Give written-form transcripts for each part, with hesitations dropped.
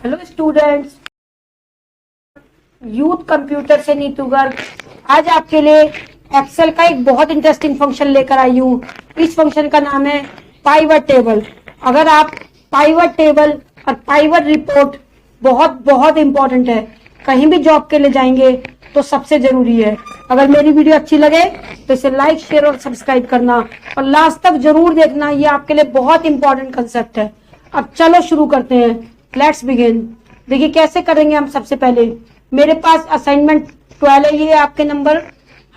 Hello students, youth computer से नीतू गर्ग आज आपके लिए एक्सेल का एक बहुत इंटरेस्टिंग फंक्शन लेकर आई हूँ। इस फंक्शन का नाम है पाइवट टेबल। अगर आप पाइवट टेबल और पाइवट रिपोर्ट बहुत बहुत इंपॉर्टेंट है, कहीं भी जॉब के लिए जाएंगे तो सबसे जरूरी है। अगर मेरी वीडियो अच्छी लगे तो इसे लाइक, शेयर और सब्सक्राइब करना और लास्ट तक जरूर देखना, ये आपके लिए बहुत इंपॉर्टेंट कंसेप्ट है। अब चलो शुरू करते हैं, लेट्स बिगिन। देखिए कैसे करेंगे हम। सबसे पहले मेरे पास असाइनमेंट 12 है, ये आपके नंबर।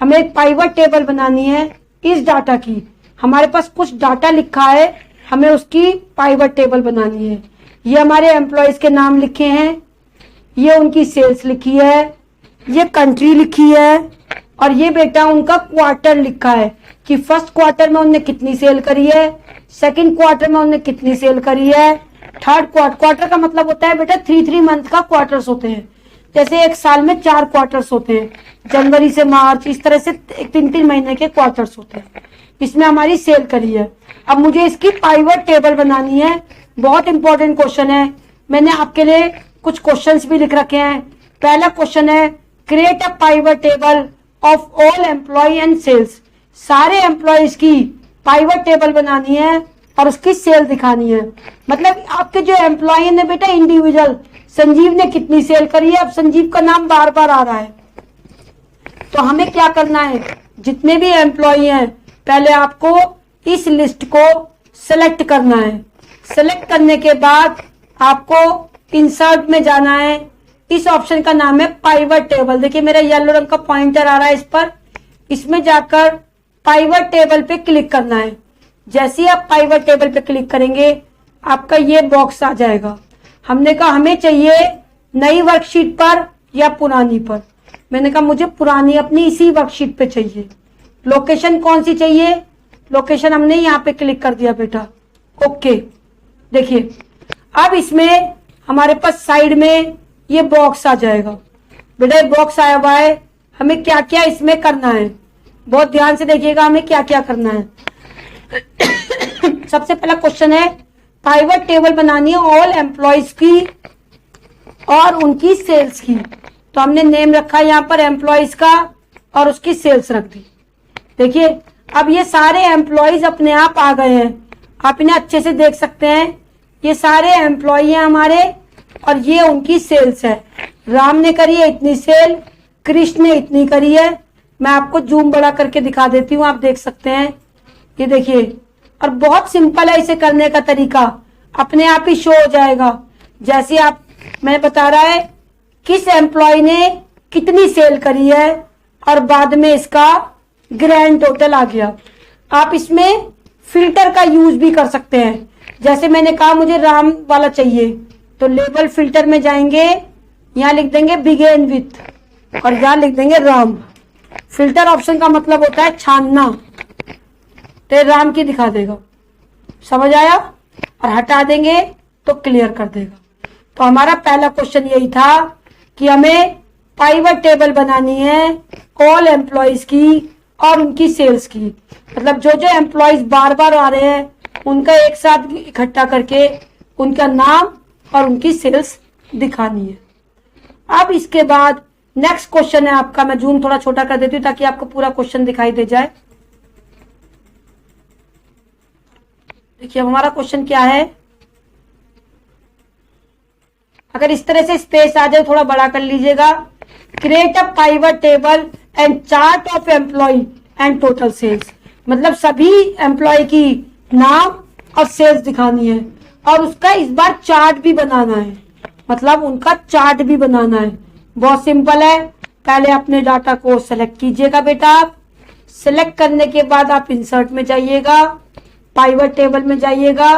हमें एक पाइवट टेबल बनानी है इस डाटा की। हमारे पास कुछ डाटा लिखा है, हमें उसकी पाइवट टेबल बनानी है। ये हमारे एम्प्लॉयज के नाम लिखे हैं, ये उनकी सेल्स लिखी है, ये कंट्री लिखी है और ये बेटा उनका क्वार्टर लिखा है कि फर्स्ट क्वार्टर में उन्होंने कितनी सेल करी है, सेकंड क्वार्टर में उन्होंने कितनी सेल करी है, थर्ड क्वार्टर का मतलब होता है बेटा 3 मंथ का क्वार्टर्स होते हैं। जैसे एक साल में 4 क्वार्टर्स होते हैं, जनवरी से मार्च, इस तरह से 3 महीने के क्वार्टर्स होते हैं। इसमें हमारी सेल करी है। अब मुझे इसकी पाइवट टेबल बनानी है। बहुत इंपॉर्टेंट क्वेश्चन है। मैंने आपके लिए कुछ क्वेश्चंस भी लिख रखे हैं। पहला क्वेश्चन है create a pivot table of all employee and sales. सारे एम्प्लॉयज की पाइवट टेबल बनानी है और उसकी सेल दिखानी है। मतलब आपके जो एम्प्लॉय ने बेटा इंडिविजुअल, संजीव ने कितनी सेल करी है। अब संजीव का नाम बार बार आ रहा है तो हमें क्या करना है, जितने भी एम्प्लॉय हैं पहले आपको इस लिस्ट को सेलेक्ट करना है। सेलेक्ट करने के बाद आपको इंसर्ट में जाना है। इस ऑप्शन का नाम है पाइवट टेबल। देखिए मेरा येलो रंग का पॉइंटर आ रहा है इस पर। इसमें जाकर पाइवट टेबल पे क्लिक करना है। जैसे ही आप पाइवट टेबल पे क्लिक करेंगे आपका ये बॉक्स आ जाएगा। हमने कहा हमें चाहिए नई वर्कशीट पर या पुरानी पर। मैंने कहा मुझे पुरानी अपनी इसी वर्कशीट पे चाहिए। लोकेशन कौन सी चाहिए, लोकेशन हमने यहाँ पे क्लिक कर दिया बेटा, ओके। देखिए अब इसमें हमारे पास साइड में ये बॉक्स आ जाएगा। बेटा ये बॉक्स आया हुआ है, हमें क्या क्या इसमें करना है, बहुत ध्यान से देखिएगा हमें क्या क्या करना है। सबसे पहला क्वेश्चन है पाइवट टेबल बनानी है ऑल एम्प्लॉयज की और उनकी सेल्स की। तो हमने नेम रखा यहाँ पर एम्प्लॉयज का और उसकी सेल्स रख दी। देखिए अब ये सारे एम्प्लॉयज अपने आप आ गए हैं, आप इन्हें अच्छे से देख सकते हैं। ये सारे एम्प्लॉय हैं हमारे और ये उनकी सेल्स है। राम ने करी है इतनी सेल, कृष्ण ने इतनी करी है। मैं आपको जूम बड़ा करके दिखा देती हूँ, आप देख सकते हैं। ये देखिए, और बहुत सिंपल है इसे करने का तरीका, अपने आप ही शो हो जाएगा। जैसे आप, मैं बता रहा है किस एम्प्लॉय ने कितनी सेल करी है और बाद में इसका ग्रैंड टोटल आ गया। आप इसमें फिल्टर का यूज भी कर सकते हैं। जैसे मैंने कहा मुझे राम वाला चाहिए तो लेबल फिल्टर में जाएंगे, यहाँ लिख देंगे बिगेन विथ और यहाँ लिख देंगे राम। फिल्टर ऑप्शन का मतलब होता है छानना, तो राम की दिखा देगा, समझ आया। और हटा देंगे तो क्लियर कर देगा। तो हमारा पहला क्वेश्चन यही था कि हमें पाइवट टेबल बनानी है ऑल एम्प्लॉयज की और उनकी सेल्स की। मतलब जो जो एम्प्लॉयज बार बार आ रहे हैं उनका एक साथ इकट्ठा करके उनका नाम और उनकी सेल्स दिखानी है। अब इसके बाद नेक्स्ट क्वेश्चन है आपका, मैं जूम थोड़ा छोटा कर देती हूँ ताकि आपको पूरा क्वेश्चन दिखाई दे जाए। देखिए हमारा क्वेश्चन क्या है, अगर इस तरह से स्पेस आ जाए थोड़ा बड़ा कर लीजिएगा। Create a pivot table and chart of employee and total sales. मतलब सभी एम्प्लॉय की नाम और सेल्स दिखानी है और उसका इस बार चार्ट भी बनाना है। मतलब उनका चार्ट भी बनाना है। बहुत सिंपल है, पहले अपने डाटा को सेलेक्ट कीजिएगा बेटा। आप सेलेक्ट करने के बाद आप इंसर्ट में जाइएगा, पाइवट टेबल में जाइएगा,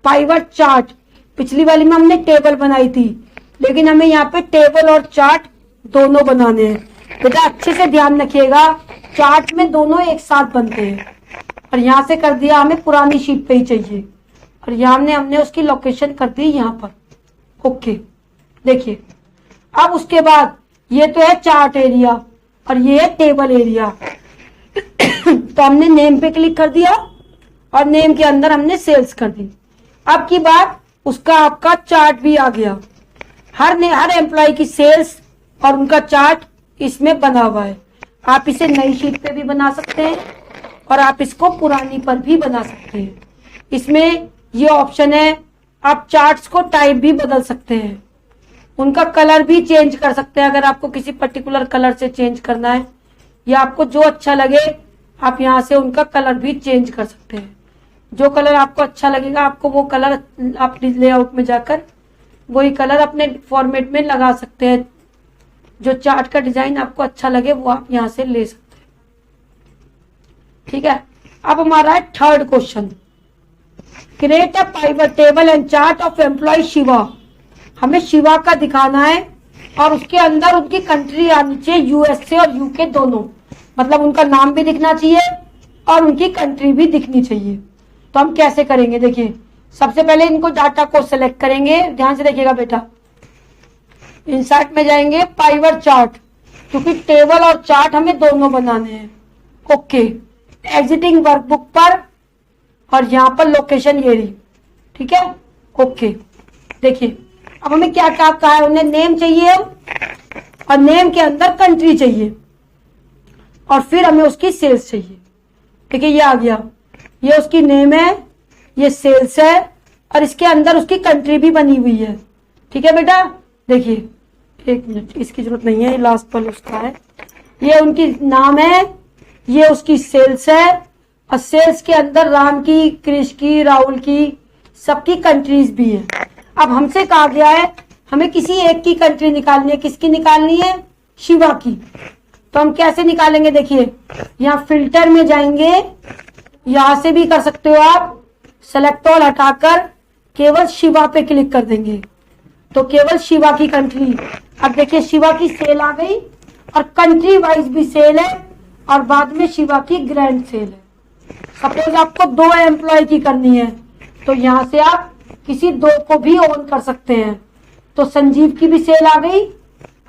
पाइवट चार्ट। पिछली वाली में हमने टेबल बनाई थी, लेकिन हमें यहाँ पे टेबल और चार्ट दोनों बनाने हैं। बेटा अच्छे से ध्यान रखिएगा, चार्ट में दोनों एक साथ बनते हैं। और यहाँ से कर दिया हमें पुरानी शीट पे ही चाहिए और यहाँ हमने उसकी लोकेशन कर दी यहाँ पर, ओके। देखिए अब उसके बाद ये तो है चार्ट एरिया और ये है टेबल एरिया। तो हमने नेम पे क्लिक कर दिया और नेम के अंदर हमने सेल्स कर दी। अब की बात उसका आपका चार्ट भी आ गया। हर एम्प्लॉय की सेल्स और उनका चार्ट इसमें बना हुआ है। आप इसे नई शीट पे भी बना सकते हैं और आप इसको पुरानी पर भी बना सकते हैं। इसमें ये ऑप्शन है, आप चार्ट्स को टाइप भी बदल सकते हैं, उनका कलर भी चेंज कर सकते हैं। अगर आपको किसी पर्टिकुलर कलर से चेंज करना है या आपको जो अच्छा लगे आप यहाँ से उनका कलर भी चेंज कर सकते हैं। जो कलर आपको अच्छा लगेगा आपको वो कलर आप लेआउट में जाकर वही कलर अपने फॉर्मेट में लगा सकते हैं। जो चार्ट का डिजाइन आपको अच्छा लगे वो आप यहाँ से ले सकते हैं। ठीक है, अब हमारा है third question, create a pivot table and chart of employee Shiva. हमें शिवा का दिखाना है और उसके अंदर उनकी कंट्री आनी चाहिए, यूएसए और यूके दोनों, मतलब उनका नाम भी दिखना चाहिए और उनकी कंट्री भी दिखनी चाहिए। तो हम कैसे करेंगे, देखिए सबसे पहले इनको डाटा को सिलेक्ट करेंगे, ध्यान से देखिएगा बेटा। इंसर्ट में जाएंगे, पाइवट चार्ट, क्योंकि टेबल और चार्ट हमें दोनों बनाने हैं। ओके, एग्जिटिंग वर्कबुक पर और यहाँ पर लोकेशन ये रही, ठीक है। ओके, देखिए अब हमें क्या क्या कहा है, उन्हें नेम चाहिए और नेम के अंदर कंट्री चाहिए और फिर हमें उसकी सेल्स चाहिए। देखिए ये आ गया, ये उसकी नेम है, ये सेल्स है और इसके अंदर उसकी कंट्री भी बनी हुई है। ठीक है बेटा, देखिए एक मिनट, इसकी जरूरत नहीं है, ये लास्ट पर उसका है। ये उनकी नाम है, ये उसकी सेल्स है और सेल्स के अंदर राम की, क्रिश की, राहुल की, सबकी कंट्रीज भी है। अब हमसे कहा गया है हमें किसी एक की कंट्री निकालनी है। किसकी निकालनी है? शिवा की। तो हम कैसे निकालेंगे, देखिए यहाँ फिल्टर में जाएंगे, यहां से भी कर सकते हो आप, सेलेक्ट ऑल हटाकर केवल शिवा पे क्लिक कर देंगे तो केवल शिवा की कंट्री। अब देखिए शिवा की सेल आ गई और कंट्री वाइज भी सेल है और बाद में शिवा की ग्रैंड सेल है। सपोज आपको 2 एम्प्लॉय की करनी है तो यहाँ से आप किसी 2 को भी ऑन कर सकते हैं। तो संजीव की भी सेल आ गई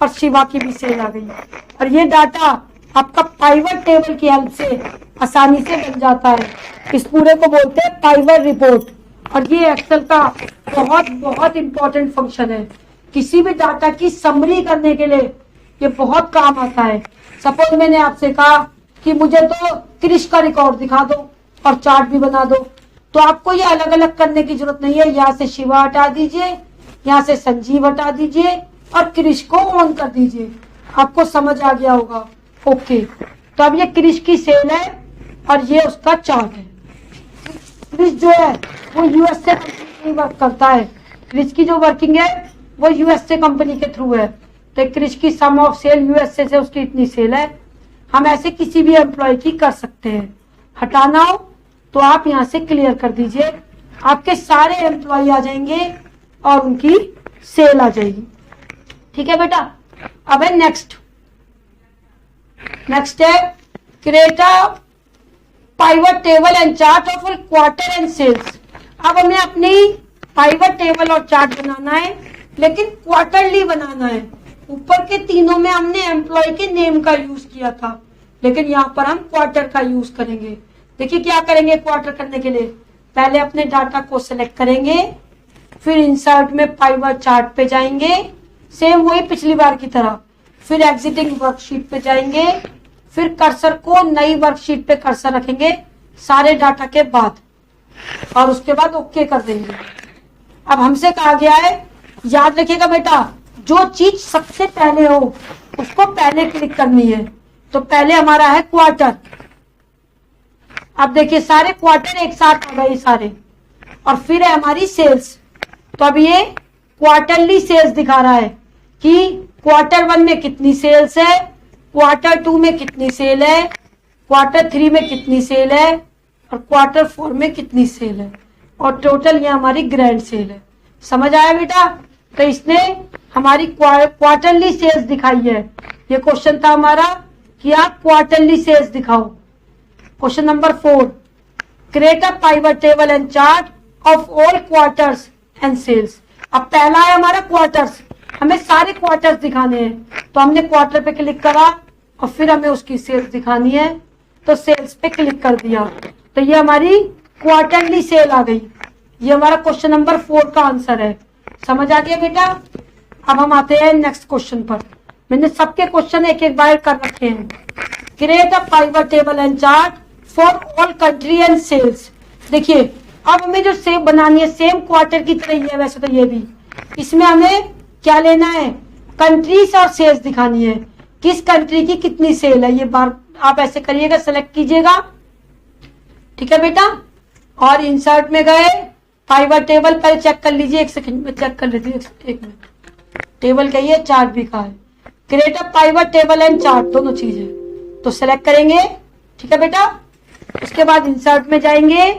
और शिवा की भी सेल आ गई और ये डाटा आपका पाइवट टेबल की हेल्प से आसानी से बन जाता है। इस पूरे को बोलते हैं पाइवट रिपोर्ट और ये एक्सेल का बहुत बहुत इंपॉर्टेंट फंक्शन है। किसी भी डाटा की समरी करने के लिए ये बहुत काम आता है। सपोज मैंने आपसे कहा कि मुझे तो क्रिश का रिकॉर्ड दिखा दो और चार्ट भी बना दो, तो आपको ये अलग अलग करने की जरूरत नहीं है। यहाँ से शिवा हटा दीजिए, यहाँ से संजीव हटा दीजिए और क्रिश को ऑन कर दीजिए। आपको समझ आ गया होगा। ओके, तो अब ये क्रिश की सेल है और ये उसका चार्ट है। क्रिश जो है वो यूएसए कंपनी में वर्क करता है। क्रिश की जो वर्किंग है वो यूएसए कंपनी के थ्रू है। तो क्रिश की सम ऑफ सेल यूएसए से उसकी इतनी सेल है। हम ऐसे किसी भी एम्प्लॉय की कर सकते हैं। हटाना हो तो आप यहाँ से क्लियर कर दीजिए, आपके सारे एम्प्लॉय आ जाएंगे और उनकी सेल आ जाएगी। ठीक है बेटा, अब है नेक्स्ट है create a pivot table and chart of quarter and sales. अब हमें अपनी पाइवट टेबल और चार्ट बनाना है लेकिन क्वार्टरली बनाना है। ऊपर के तीनों में हमने एम्प्लॉय के नेम का यूज किया था लेकिन यहाँ पर हम क्वार्टर का यूज करेंगे। देखिए क्या करेंगे क्वार्टर करने के लिए, पहले अपने डाटा को सिलेक्ट करेंगे, फिर इंसर्ट में पाइवट चार्ट पे जाएंगे, सेम वही पिछली बार की तरह, फिर एग्जिटिंग वर्कशीट पे जाएंगे, फिर कर्सर को नई वर्कशीट पे कर्सर रखेंगे सारे डाटा के बाद और उसके बाद ओके कर देंगे। अब हमसे कहा गया है, याद रखिएगा बेटा, जो चीज सबसे पहले हो उसको पहले क्लिक करनी है। तो पहले हमारा है क्वार्टर। अब देखिए सारे क्वार्टर एक साथ आ गए सारे और फिर है हमारी सेल्स। तो अब ये क्वार्टरली सेल्स दिखा रहा है कि क्वार्टर 1 में कितनी सेल्स है, क्वार्टर 2 में कितनी सेल है, क्वार्टर 3 में कितनी सेल है और क्वार्टर 4 में कितनी सेल है और टोटल ये हमारी ग्रैंड सेल है। समझ आया बेटा? तो इसने हमारी क्वार्टरली सेल्स दिखाई है। ये क्वेश्चन था हमारा कि आप क्वार्टरली सेल्स दिखाओ। Question number 4, create a pivot table and chart of all quarters and sales. अब पहला है हमारा क्वार्टर्स, हमें सारे क्वार्टर्स दिखाने हैं। तो हमने क्वार्टर पे क्लिक करा और फिर हमें उसकी सेल्स दिखानी है तो सेल्स पे क्लिक कर दिया। तो ये हमारी क्वार्टरली सेल आ गई। ये हमारा क्वेश्चन नंबर 4 का आंसर है। समझ आ गया बेटा? अब हम आते हैं नेक्स्ट क्वेश्चन पर। मैंने सबके क्वेश्चन एक एक बार कर रखे हैं। Create a pivot table and chart for all country and sales. देखिए अब हमें जो सेम बनानी है सेम क्वार्टर की तरह ही है वैसे तो ये भी, इसमें हमें क्या लेना है, कंट्रीज और सेल्स दिखानी है, किस कंट्री की कितनी सेल है। ये बार आप ऐसे करिएगा, सेलेक्ट कीजिएगा, ठीक है बेटा। और इंसर्ट में गए, पाइवट टेबल पहले चेक कर लीजिए, एक सेकंड में चेक कर लेती हूँ, एक मिनट। टेबल कहिए, चार्ट भी कहा है। Create a pivot table and chart, दोनों चीज है, तो सेलेक्ट करेंगे, ठीक है बेटा। उसके बाद इंसर्ट में जाएंगे,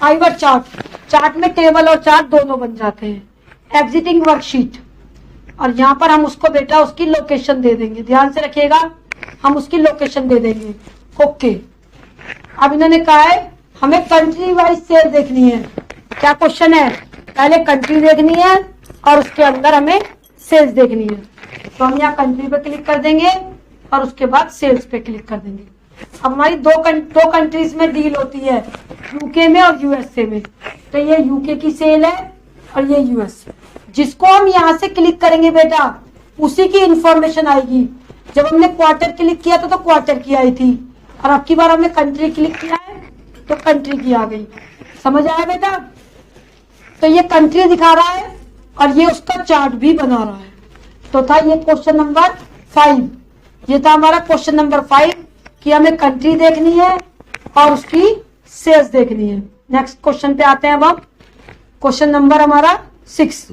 पाइवट चार्ट, चार्ट में टेबल और चार्ट दोनों बन जाते हैं। एग्जिटिंग वर्कशीट, और यहाँ पर हम उसको बेटा उसकी लोकेशन दे देंगे, ध्यान से रखिएगा, हम उसकी लोकेशन दे देंगे। ओके, अब इन्होंने कहा है हमें कंट्री वाइज सेल देखनी है। क्या क्वेश्चन है, पहले कंट्री देखनी है और उसके अंदर हमें सेल्स देखनी है। तो हम यहाँ कंट्री पे क्लिक कर देंगे और उसके बाद सेल्स पे क्लिक कर देंगे। अब हमारी दो कंट्रीज में डील होती है, यूके में और यूएसए में। तो ये यूके की सेल है और ये यूएस। जिसको हम यहाँ से क्लिक करेंगे बेटा उसी की इंफॉर्मेशन आएगी। जब हमने क्वार्टर क्लिक किया था तो क्वार्टर की आई थी, और अब की बार हमने कंट्री क्लिक किया है तो कंट्री की आ गई। समझ आया बेटा। तो ये कंट्री दिखा रहा है और ये उसका चार्ट भी बना रहा है। तो था ये क्वेश्चन नंबर 5, ये था हमारा क्वेश्चन नंबर 5 कि हमें कंट्री देखनी है और उसकी सेल्स देखनी है। नेक्स्ट क्वेश्चन पे आते हैं अब हम। क्वेश्चन नंबर हमारा 6,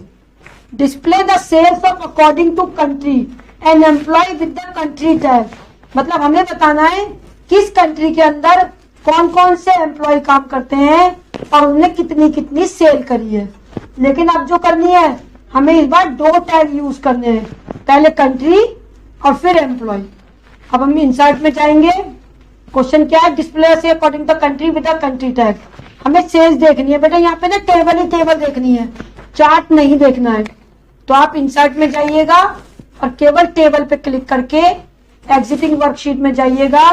display the sales of according to country and employee with the country tag. मतलब हमें बताना है किस कंट्री के अंदर कौन कौन से एम्प्लॉय काम करते हैं और उन्होंने कितनी कितनी सेल करी है। लेकिन अब जो करनी है हमें इस बार 2 टैग यूज करने हैं, पहले कंट्री और फिर एम्प्लॉय। अब हम इंसर्ट में जाएंगे, क्वेश्चन क्या है, डिस्प्ले से according to country with the country tag. हमें सेल्स देखनी है बेटा, यहाँ पे ना टेबल ही टेबल देखनी है, चार्ट नहीं देखना है। तो आप इंसर्ट में जाइएगा और केवल टेबल पे क्लिक करके एग्जिटिंग वर्कशीट में जाइएगा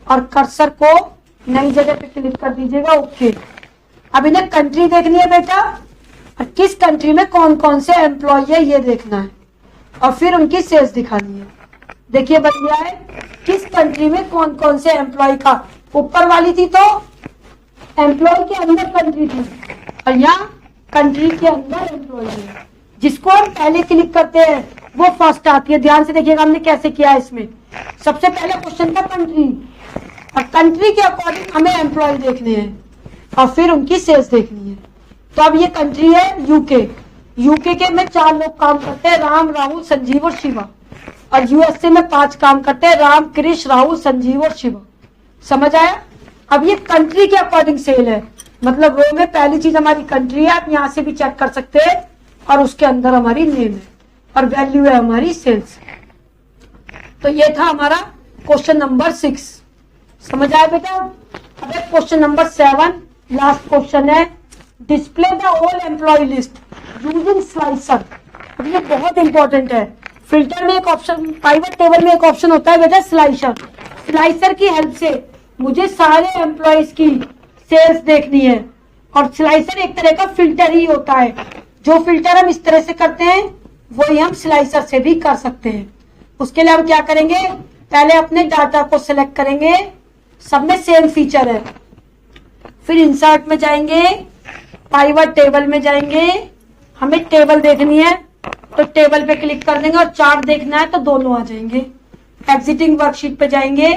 और कर्सर को नई जगह पे क्लिक कर दीजिएगा। ओके, अब इन्हें कंट्री देखनी है बेटा और किस कंट्री में कौन कौन से एम्प्लॉय है ये देखना है और फिर उनकी सेल्स दिखानी है। देखिए बन गया है किस कंट्री में कौन कौन से एम्प्लॉय का। ऊपर वाली थी तो एम्प्लॉय के अंदर कंट्री थी और यहाँ कंट्री के अंदर एम्प्लॉय है। जिसको हम पहले क्लिक करते हैं वो फर्स्ट आती है। ध्यान से देखिएगा हमने कैसे किया है। इसमें सबसे पहले क्वेश्चन था कंट्री, और कंट्री के अकॉर्डिंग हमें एम्प्लॉय देखने हैं और फिर उनकी सेल्स देखनी है। तो अब ये कंट्री है यूके, यूके के में 4 लोग काम करते हैं, राम, राहुल, संजीव और शिवा। और यूएसए में 5 काम करते हैं, राम, कृष, राहुल, संजीव और शिवा। समझ आया। अब ये कंट्री के अकॉर्डिंग सेल है, मतलब रो में पहली चीज हमारी कंट्री है, आप यहाँ से भी चेक कर सकते हैं, और उसके अंदर हमारी नेम है और वैल्यू है हमारी सेल्स। तो ये था हमारा क्वेश्चन नंबर 6। समझ आया बेटा। अब क्वेश्चन नंबर 7 लास्ट क्वेश्चन है, display the all employ list using slicer. अब ये बहुत इंपॉर्टेंट है। फिल्टर में एक ऑप्शन, पाइवट टेबल में एक ऑप्शन होता है बेटा स्लाइसर। स्लाइसर की हेल्प से मुझे सारे एम्प्लॉयज की सेल्स देखनी है, और स्लाइसर एक तरह का फिल्टर ही होता है। जो फिल्टर हम इस तरह से करते हैं वही हम स्लाइसर से भी कर सकते हैं। उसके लिए हम क्या करेंगे, पहले अपने डाटा को सिलेक्ट करेंगे, सब में सेम फीचर है। फिर इंसर्ट में जाएंगे, पाइवट टेबल में जाएंगे, हमें टेबल देखनी है तो टेबल पे क्लिक कर देंगे, और चार्ट देखना है तो दोनों आ जाएंगे। एग्जिटिंग वर्कशीट पे जाएंगे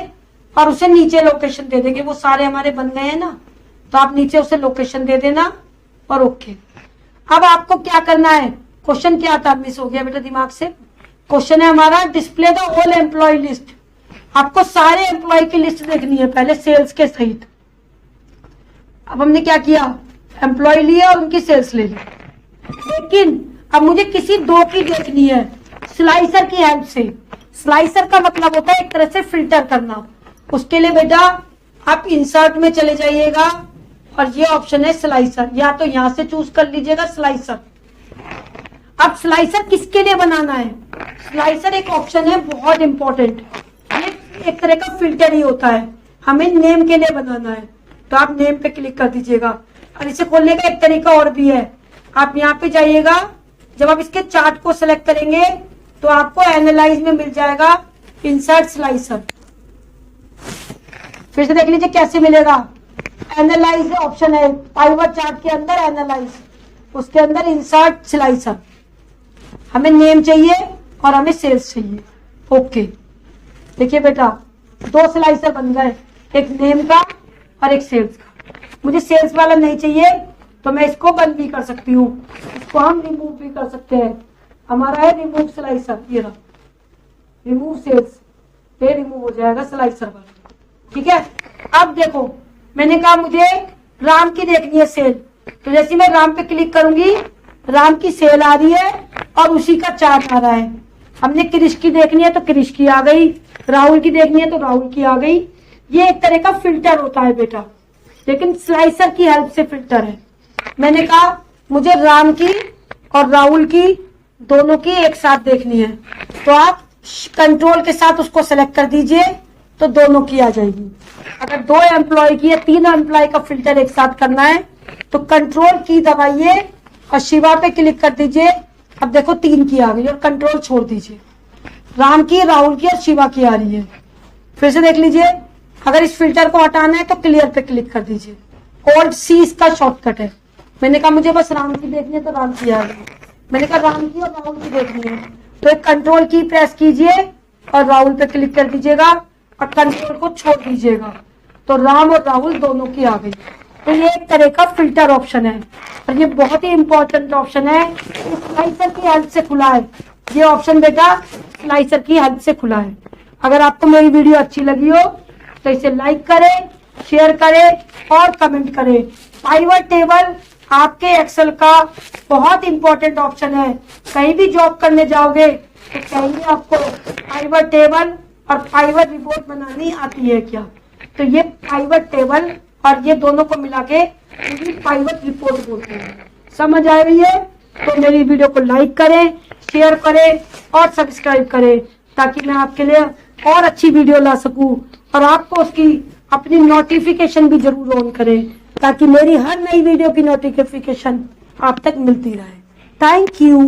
और उसे नीचे लोकेशन दे देंगे। वो सारे हमारे बन गए हैं ना, तो आप नीचे उसे लोकेशन दे देना और ओके। अब आपको क्या करना है, क्वेश्चन क्या था, मिस हो गया बेटा दिमाग से। क्वेश्चन है हमारा display the all employ list. आपको सारे एम्प्लॉय की लिस्ट देखनी है पहले सेल्स के सहित। अब हमने क्या किया, एम्प्लॉय लिया और उनकी सेल्स ले ली, लेकिन अब मुझे किसी 2 की देखनी है स्लाइसर की हेल्प से। स्लाइसर का मतलब होता है एक तरह से फिल्टर करना। उसके लिए बेटा आप इंसर्ट में चले जाइएगा और ये ऑप्शन है स्लाइसर, या तो यहां से चूज कर लीजिएगा स्लाइसर। अब स्लाइसर किसके लिए बनाना है, स्लाइसर एक ऑप्शन है बहुत इंपॉर्टेंट, ये एक तरह का फिल्टर ही होता है, हमें नेम के लिए बनाना है। तो आप नेम पे क्लिक कर दीजिएगा। और इसे खोलने का एक तरीका और भी है, आप यहाँ पे जाइएगा जब आप इसके चार्ट को सिलेक्ट करेंगे तो आपको एनालाइज में मिल जाएगा इंसर्ट स्लाइसर। फिर से देख लीजिए कैसे मिलेगा। एनालाइज ऑप्शन है पाइवट चार्ट के अंदर, एनालाइज, उसके अंदर इंसर्ट स्लाइसर। हमें नेम चाहिए और हमें सेल्स चाहिए। ओके, देखिए बेटा 2 स्लाइसर बन गए, एक नेम का और एक सेल्स का। मुझे सेल्स वाला नहीं चाहिए तो मैं इसको बंद भी कर सकती हूँ, इसको हम रिमूव भी कर सकते हैं। हमारा है रिमूव स्लाइसर, ये रहा रिमूव सेल्स, ये रिमूव हो जाएगा स्लाइसर वाला। ठीक है, अब देखो मैंने कहा मुझे राम की देखनी है सेल, तो जैसे मैं राम पे क्लिक करूंगी राम की सेल आ रही है और उसी का चार्ट आ रहा है। हमने क्रिश की देखनी है तो क्रिश की आ गई, राहुल की देखनी है तो राहुल की आ गई। ये एक तरह का फिल्टर होता है बेटा, लेकिन स्लाइसर की हेल्प से फिल्टर है। मैंने कहा मुझे राम की और राहुल की दोनों की एक साथ देखनी है, तो आप कंट्रोल के साथ उसको सेलेक्ट कर दीजिए तो दोनों की आ जाएगी। अगर 2 एम्प्लॉय की या 3 एम्प्लॉय का फिल्टर एक साथ करना है तो कंट्रोल की दबाइए और शिवा पे क्लिक कर दीजिए। अब देखो 3 की आ गई और कंट्रोल छोड़ दीजिए, राम की, राहुल की और शिवा की आ रही है। फिर से देख लीजिए, अगर इस फिल्टर को हटाना है तो क्लियर पे क्लिक कर दीजिए। ऑल्ट सी इसका शॉर्टकट है। मैंने कहा मुझे बस राम की देखनी है तो राम की आ गई। मैंने कहा राम की और राहुल की देखनी है तो एक कंट्रोल की प्रेस कीजिए और राहुल पे क्लिक कर दीजिएगा और कंट्रोल को छोड़ दीजिएगा तो राम और राहुल दोनों की आ गई। तो ये एक तरह का फिल्टर ऑप्शन है और ये बहुत ही इंपॉर्टेंट ऑप्शन है, स्लाइसर की हेल्प से खुला है। ये ऑप्शन बेटा स्लाइसर की हेल्प से खुला है। अगर आपको मेरी वीडियो अच्छी लगी हो तो इसे लाइक करें, शेयर करें और कमेंट करें। पाइवट टेबल आपके एक्सेल का बहुत इंपॉर्टेंट ऑप्शन है। कहीं भी जॉब करने जाओगे तो कहेंगे आपको पाइवट टेबल और पाइवट रिपोर्ट बनानी आती है क्या, तो ये पाइवट टेबल और ये दोनों को मिला के पाइवट रिपोर्ट बोलते हैं। समझ आ रही है तो मेरी वीडियो को लाइक करें, शेयर करें और सब्सक्राइब करें ताकि मैं आपके लिए और अच्छी वीडियो ला सकूं और आपको उसकी अपनी नोटिफिकेशन भी जरूर ऑन करें ताकि मेरी हर नई वीडियो की नोटिफिकेशन आप तक मिलती रहे। Thank you.